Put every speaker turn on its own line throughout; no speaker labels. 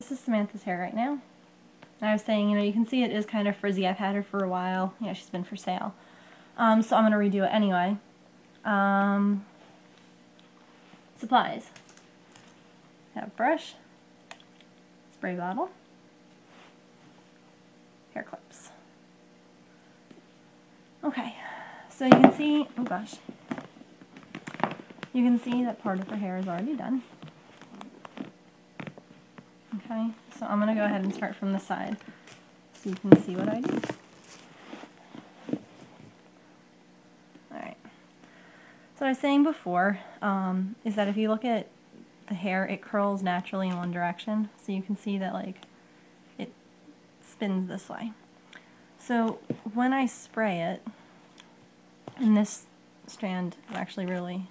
This is Samantha's hair right now. And I was saying, you know, you can see it is kind of frizzy. I've had her for a while. Yeah, she's been for sale. So I'm going to redo it anyway. Supplies. I have brush, spray bottle, hair clips. Okay, so you can see, oh gosh, you can see that part of her hair is already done. Okay, so I'm going to go ahead and start from the side so you can see what I do. Alright, so I was saying before is that if you look at the hair, it curls naturally in one direction, so you can see that like it spins this way. So when I spray it, and this strand is actually really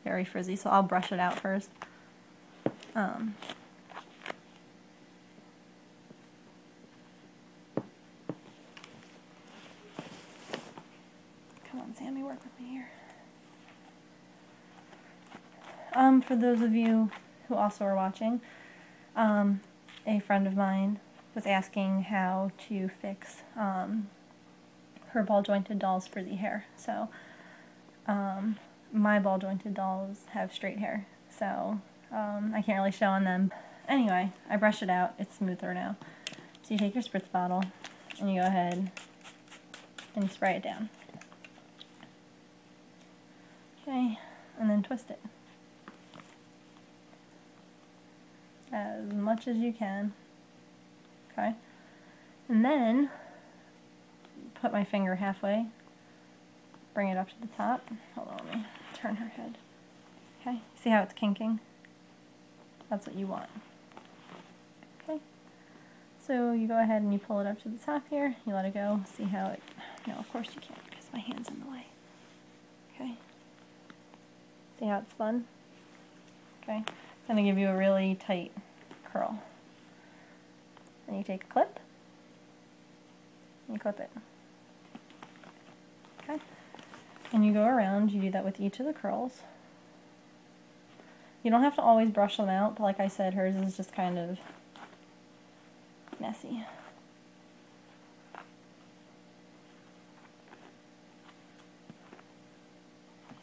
very frizzy, so I'll brush it out first. Come on, Sammy, work with me here. For those of you who also are watching, a friend of mine was asking how to fix her ball-jointed doll's frizzy hair. So my ball-jointed dolls have straight hair, so I can't really show on them. Anyway, I brush it out. It's smoother now. So you take your spritz bottle and you go ahead and you spray it down. Okay, and then twist it as much as you can. Okay, and then put my finger halfway, bring it up to the top. Hold on, let me turn her head. Okay, see how it's kinking? That's what you want. Okay, so you go ahead and you pull it up to the top here, you let it go, see how it, no, of course you can't because my hand's in the way. Okay, see how it's spun? Okay, it's going to give you a really tight curl. Then you take a clip, and you clip it. Okay, and you go around, you do that with each of the curls. You don't have to always brush them out, but like I said, hers is just kind of messy.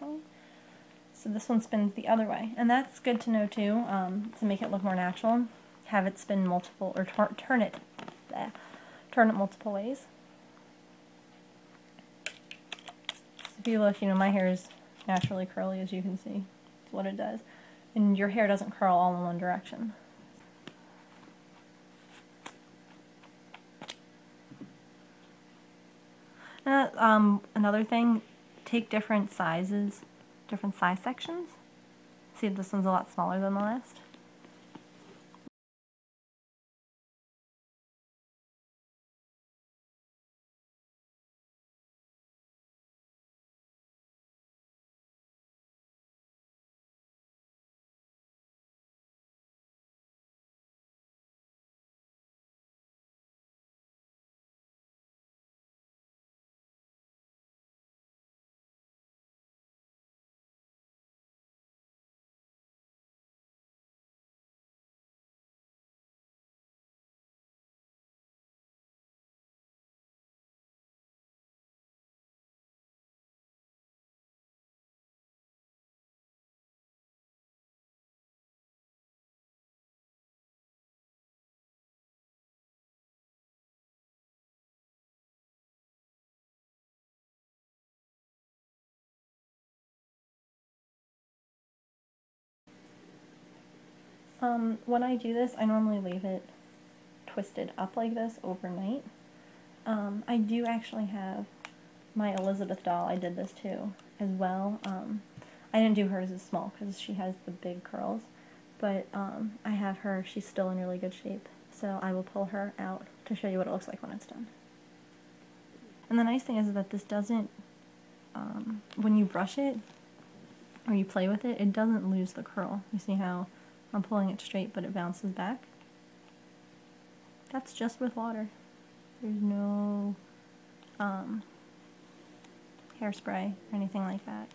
Okay, so this one spins the other way, and that's good to know too, to make it look more natural. Have it spin multiple, or turn it multiple ways. If you look, you know, my hair is naturally curly, as you can see. That's what it does. And your hair doesn't curl all in one direction. Another thing, take different size sections. See if this one's a lot smaller than the last. When I do this, I normally leave it twisted up like this overnight. I do actually have my Elizabeth doll, I did this too, as well. I didn't do hers as small because she has the big curls, but I have her, she's still in really good shape, so I will pull her out to show you what it looks like when it's done. And the nice thing is that this doesn't, when you brush it, or you play with it, it doesn't lose the curl. You see how I'm pulling it straight, but it bounces back? That's just with water. There's no hairspray or anything like that.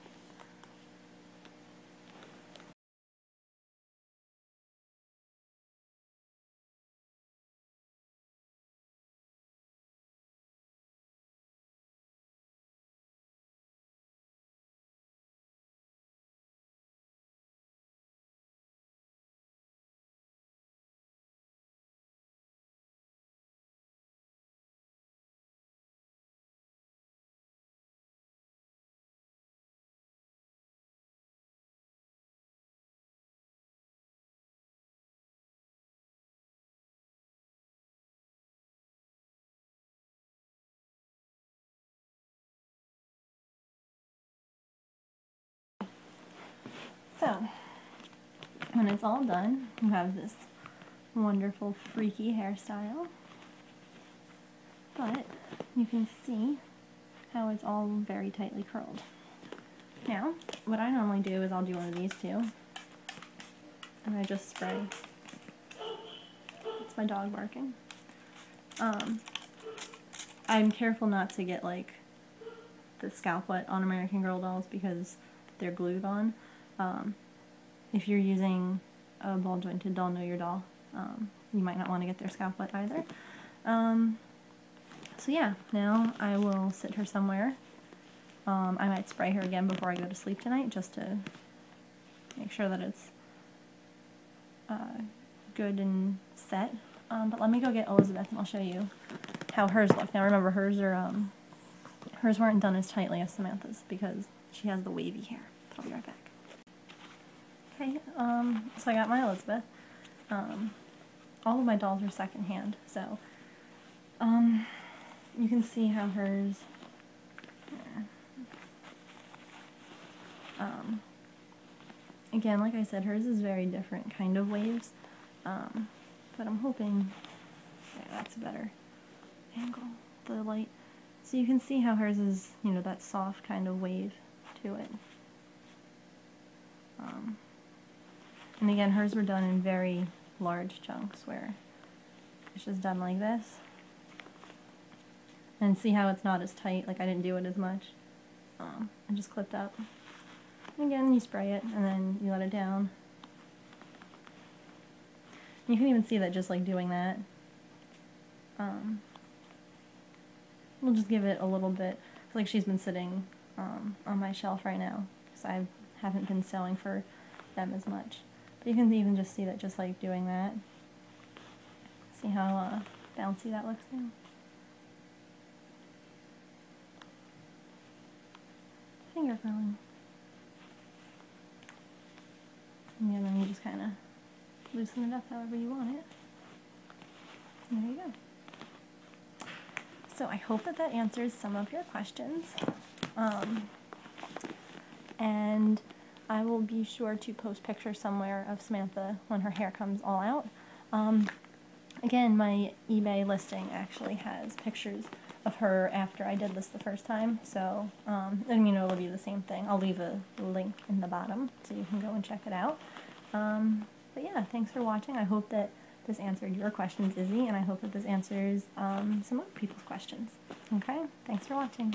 So, when it's all done, you have this wonderful freaky hairstyle, but you can see how it's all very tightly curled. Now, what I normally do is I'll do one of these two, and I just spray. It's my dog barking. I'm careful not to get like the scalp wet on American Girl dolls because they're glued on. If you're using a ball jointed doll, know your doll. You might not want to get their scalp wet either. So yeah, now I will sit her somewhere. I might spray her again before I go to sleep tonight just to make sure that it's good and set. But let me go get Elizabeth and I'll show you how hers look. Now remember, hers weren't done as tightly as Samantha's because she has the wavy hair. I'll be right back. Okay, so I got my Elizabeth. All of my dolls are secondhand, so you can see how hers again, like I said, hers is very different kind of waves, but I'm hoping that's a better angle, the light. So you can see how hers is, you know, that soft kind of wave to it. And again, hers were done in very large chunks where it's just done like this. And see how it's not as tight, like I didn't do it as much. I just clipped up. And again, you spray it and then you let it down. You can even see that just like doing that. We'll just give it a little bit. It's like she's been sitting on my shelf right now because I haven't been sewing for them as much. But you can even just see that just like doing that. See how bouncy that looks now? Finger curling. And then you just kind of loosen it up however you want it. And there you go. So I hope that that answers some of your questions. And I will be sure to post pictures somewhere of Samantha when her hair comes all out. Again, my eBay listing actually has pictures of her after I did this the first time, so and you know it'll be the same thing. I'll leave a link in the bottom so you can go and check it out. But yeah, thanks for watching. I hope that this answered your questions, Izzy, and I hope that this answers some other people's questions. Okay, thanks for watching.